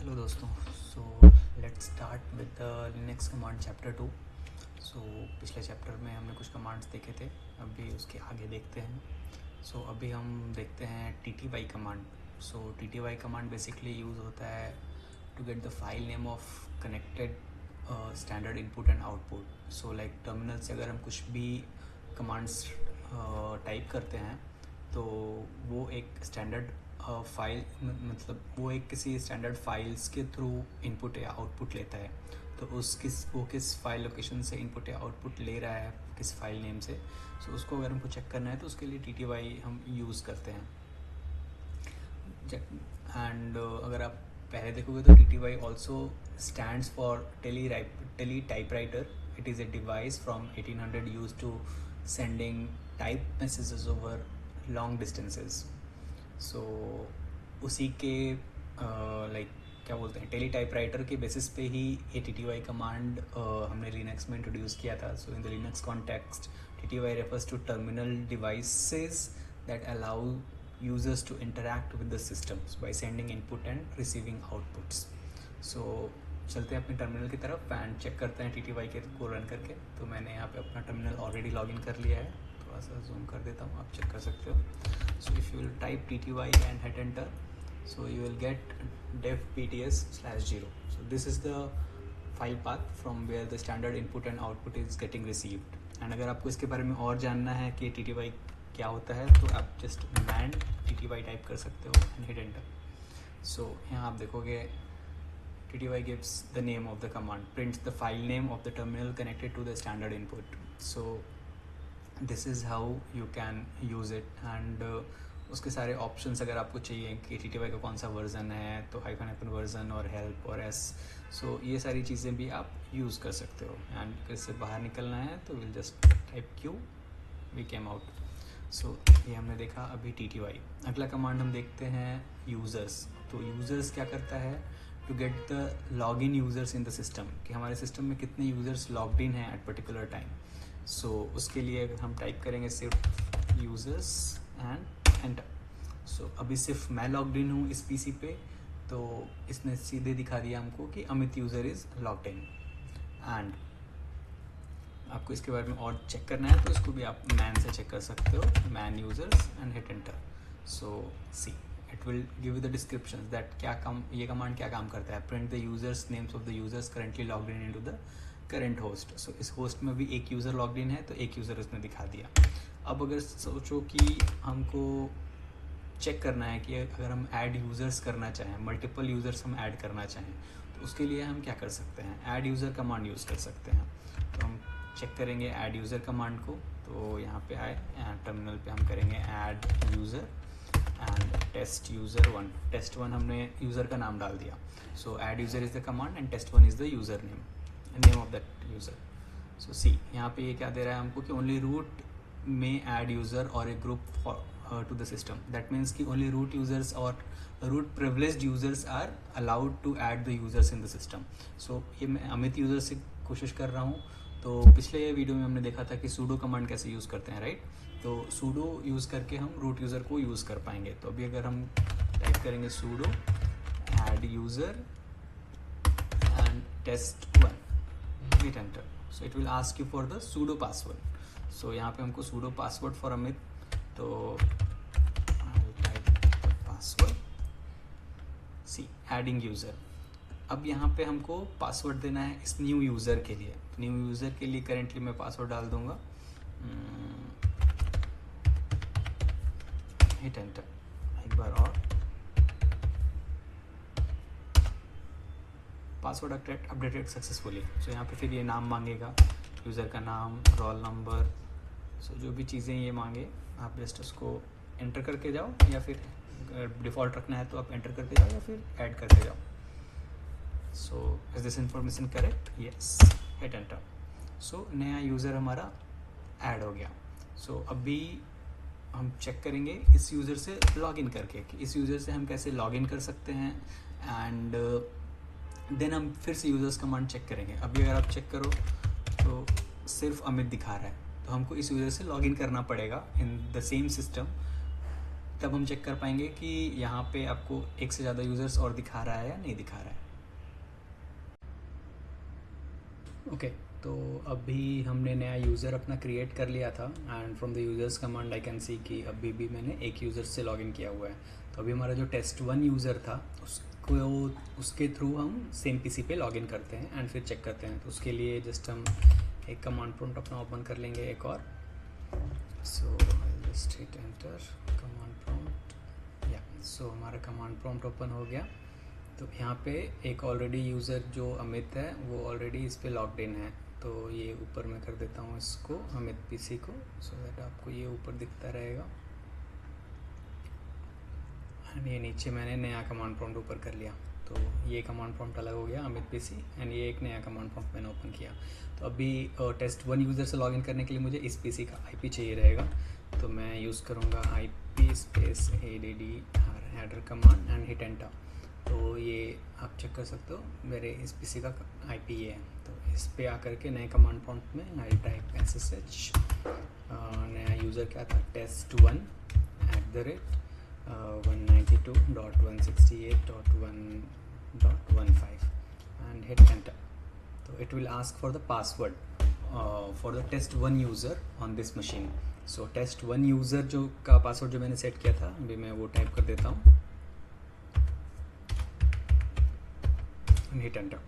Hello दोस्तों, so let's start with the Linux command chapter 2। सो पिछले chapter में हमने कुछ कमांड्स देखे थे, अभी उसके आगे देखते हैं। सो अभी हम देखते हैं TTY कमांड। सो TTY कमांड बेसिकली यूज़ होता है to get the file name of connected standard input and output. So like terminal से अगर हम कुछ भी कमांड्स टाइप करते हैं तो वो एक स्टैंडर्ड फाइल मतलब वो एक किसी स्टैंडर्ड फाइल्स के थ्रू इनपुट या आउटपुट लेता है। तो वो किस फाइल लोकेशन से इनपुट या आउटपुट ले रहा है, किस फाइल नेम से। सो उसको अगर हमको चेक करना है तो उसके लिए TTY हम यूज़ करते हैं। एंड अगर आप पहले देखोगे तो TTY also stands for teletypewriter. It is a device from 1800 use to sending type messages over long distances. So उसी के लाइक क्या बोलते हैं, टेली टाइपराइटर के बेसिस पे ही ये TTY कमांड हमने लिनक्स में इंट्रोड्यूस किया था। So in the Linux context TTY refers to terminal devices that allow users to interact with the systems by sending input and receiving outputs. So चलते हैं अपने टर्मिनल की तरफ एंड चेक करते हैं TTY के को रन करके। तो मैंने यहाँ पे अपना टर्मिनल ऑलरेडी लॉगिन कर लिया है, थोड़ा सा जूम कर देता हूँ, आप चेक कर सकते हो। So if you will type TTY and hit enter, so you will get dev pts/0. So this is the file path from where the standard input and output is getting received. And अगर आपको इसके बारे में और जानना है कि TTY क्या होता है तो आप just man TTY टाइप कर सकते हो and hit enter. So यहाँ आप देखोगे TTY gives the name of the command, prints the file name of the terminal connected to the standard input. So this is how you can use it. and उसके सारे options अगर आपको चाहिए कि TTY का कौन सा वर्जन है तो हाइफन वर्जन और हेल्प और एस, सो ये सारी चीज़ें भी आप यूज़ कर सकते हो। एंड इससे बाहर निकलना है तो will just type Q, we came out. So ये हमने देखा अभी TTY। अगला कमांड हम देखते हैं यूज़र्स। तो यूज़र्स क्या करता है, to get the log in users in the system, कि हमारे सिस्टम में कितने यूज़र्स लॉग्ड इन हैं एट पर्टिकुलर टाइम। सो उसके लिए अगर हम टाइप करेंगे सिर्फ यूज़र्स एंड एंटर। सो अभी सिर्फ मैं लॉग्ड इन हूँ इस PC पे, तो इसने सीधे दिखा दिया हमको कि Amit user is logged in. And आपको इसके बारे में और चेक करना है तो इसको भी आप मैन से चेक कर सकते हो, man users and hit enter. So see it will give you the description that ये कमांड क्या काम करता है। Print the users names of the users currently logged in into the current host. So इस host में भी एक user logged in है तो एक यूज़र उसने दिखा दिया। अब अगर सोचो कि हमको चेक करना है कि अगर हम ऐड यूज़र्स करना चाहें, मल्टीपल यूज़र्स हम ऐड करना चाहें, तो उसके लिए हम क्या कर सकते हैं, ऐड यूज़र कमांड यूज़ कर सकते हैं। तो हम चेक करेंगे ऐड यूज़र कमांड को। तो यहाँ पे आए एंड टर्मिनल पे हम करेंगे add user and test user 1। Test 1 हमने यूज़र का नाम डाल दिया। So add user is the command and test 1 is the user name of that user. So see यहाँ पे ये क्या दे रहा है हमको कि ओनली रूट में ऐड यूज़र और a group to the system. That means कि only root users or root privileged users are allowed to add the users in the system. So ये मैं अमित यूज़र से कोशिश कर रहा हूँ। तो पिछले वीडियो में हमने देखा था कि sudo कमांड कैसे यूज़ करते हैं, राइट। तो sudo यूज़ करके हम रूट यूज़र को यूज़ कर पाएंगे। तो अभी अगर हम टाइप करेंगे sudo add user and test1, hit enter. So it will ask you for the sudo password. So यहाँ पे हमको sudo password for अमित, तो पासवर्ड सी एडिंग यूज़र। अब यहाँ पे हमको पासवर्ड देना है इस न्यू यूज़र के लिए। न्यू यूज़र के लिए करेंटली मैं पासवर्ड डाल दूंगा, हिट एंटर एक बार और। Password updated successfully. सो यहाँ पे फिर ये नाम मांगेगा, यूज़र का नाम, रोल नंबर, सो जो भी चीज़ें ये मांगे आप जस्ट उसको एंटर करके जाओ, या फिर डिफ़ॉल्ट रखना है तो आप एंटर करते जाओ या फिर ऐड करते जाओ। So is this information correct, yes, hit enter. So नया यूज़र हमारा ऐड हो गया। सो अभी हम चेक करेंगे इस यूज़र से लॉगिन करके कि इस यूज़र से हम कैसे लॉगिन कर सकते हैं। एंड देन हम फिर से यूज़र्स कमांड चेक करेंगे। अभी अगर आप चेक करो तो सिर्फ अमित दिखा रहा है, तो हमको इस यूज़र से लॉगिन करना पड़ेगा इन द सेम सिस्टम। तब हम चेक कर पाएंगे कि यहाँ पे आपको एक से ज़्यादा यूज़र्स और दिखा रहा है या नहीं दिखा रहा है। ओके, तो अभी हमने नया यूज़र अपना क्रिएट कर लिया था and from the users command I can see कि अभी भी मैंने एक यूज़र से लॉगिन किया हुआ है। तो अभी हमारा जो test1 यूज़र था उसके थ्रू हम सेम पीसी पे लॉगिन करते हैं एंड फिर चेक करते हैं। तो उसके लिए जस्ट हम एक कमांड प्रॉम्प्ट अपना ओपन कर लेंगे एक और। So I just hit enter command prompt, या सो हमारा कमांड प्रॉम्प्ट ओपन हो गया। तो यहाँ पे एक ऑलरेडी यूज़र जो अमित है वो ऑलरेडी इस पे लॉग्ड इन है। तो ये ऊपर मैं कर देता हूँ इसको अमित पीसी को, सो दैट आपको ये ऊपर दिखता रहेगा। एंड ये नीचे मैंने नया कमांड प्रॉम्प्ट ऊपर कर लिया। तो ये कमांड प्रॉम्प्ट अलग हो गया अमित पीसी, एंड ये एक नया कमांड प्रॉम्प्ट मैंने ओपन किया। तो अभी test1 यूज़र से लॉगिन करने के लिए मुझे इस पीसी का आईपी चाहिए रहेगा। तो मैं यूज़ करूँगा IP space ADD header command and hit enter. तो ये आप चेक कर सकते हो मेरे इस पीसी का आईपी ये है। तो इस पे आकर के नए कमांड प्रॉम्प्ट में आई टाइप SSH, नया यूज़र क्या था test1 @192.168.1.15 and hit enter. So it will ask for the password for the test1 user on this machine. So test1 user जो का पासवर्ड जो मैंने सेट किया था अभी मैं वो टाइप कर देता हूँ and hit enter.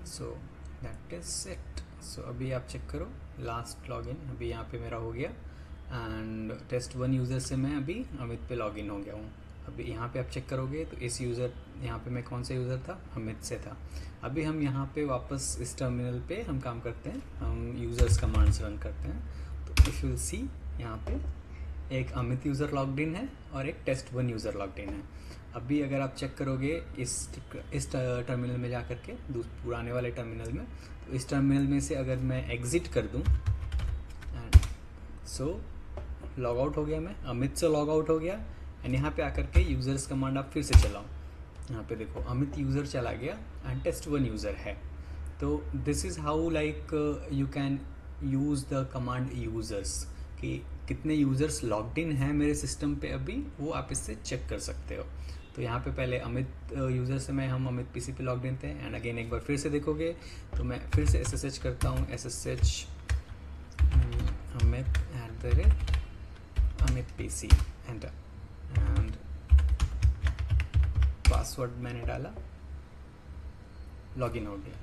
So that is it. So अभी आप चेक करो लास्ट लॉगिन अभी यहाँ पे मेरा हो गया एंड test1 यूज़र से मैं अभी अमित पे लॉगिन हो गया हूँ। अभी यहाँ पे आप चेक करोगे तो इस यूज़र यहाँ पे मैं कौन सा यूज़र था अमित से था। अभी हम यहाँ पे वापस इस टर्मिनल पे हम काम करते हैं, हम यूज़र्स कमांड्स रन करते हैं। तो इफ़ यू सी यहाँ पे एक अमित यूज़र लॉग्ड इन है और एक test1 यूज़र लॉग्ड इन है। अभी अगर आप चेक करोगे इस टर्मिनल में जा कर के पुराने वाले टर्मिनल में, तो इस टर्मिनल में से अगर मैं एग्ज़िट कर दूँ एंड सो लॉग आउट हो गया, मैं अमित से लॉग आउट हो गया एंड यहाँ पे आकर के यूज़र्स कमांड आप फिर से चलाओ। यहाँ पे देखो अमित यूज़र चला गया एंड test1 यूज़र है। तो this is how like you can use the command users कि कितने यूज़र्स लॉग्ड इन हैं मेरे सिस्टम पे अभी, वो आप इससे चेक कर सकते हो। तो यहाँ पे पहले अमित यूज़र से हम अमित पीसी पे लॉग्ड इन थे एंड अगेन एक बार फिर से देखोगे तो मैं फिर से SSH करता हूँ SSH Amit @Amit PC enter and password मैंने डाला, लॉगिन हो गया।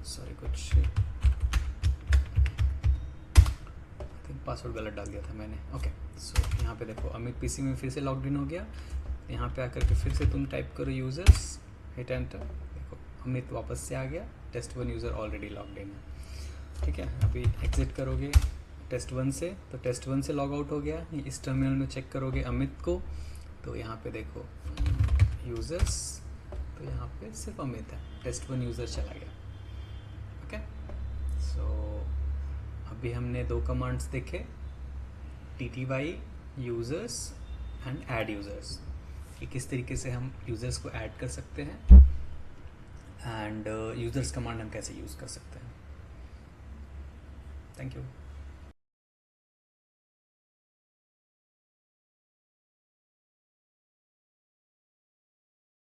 सॉरी कुछ पासवर्ड गलत डाल दिया था मैंने। ओके, सो यहाँ पे देखो अमित पीसी में फिर से लॉग्ड इन हो गया। यहाँ पे आकर के फिर से तुम टाइप करो यूज़र्स, हिट एंटर, देखो अमित वापस से आ गया, test1 user already logged in है। ठीक है, अभी एग्जिट करोगे test1 से तो test1 से लॉग आउट हो गया। इस टर्मिनल में चेक करोगे अमित को तो यहाँ पे देखो यूज़र्स, तो यहाँ पे सिर्फ अमित है, test1 यूज़र चला गया। ओके, सो अभी हमने दो कमांड्स देखे, TTY users and add users, कि किस तरीके से हम यूज़र्स को ऐड कर सकते हैं एंड यूज़र्स कमांड हम कैसे यूज़ कर सकते हैं। Thank you.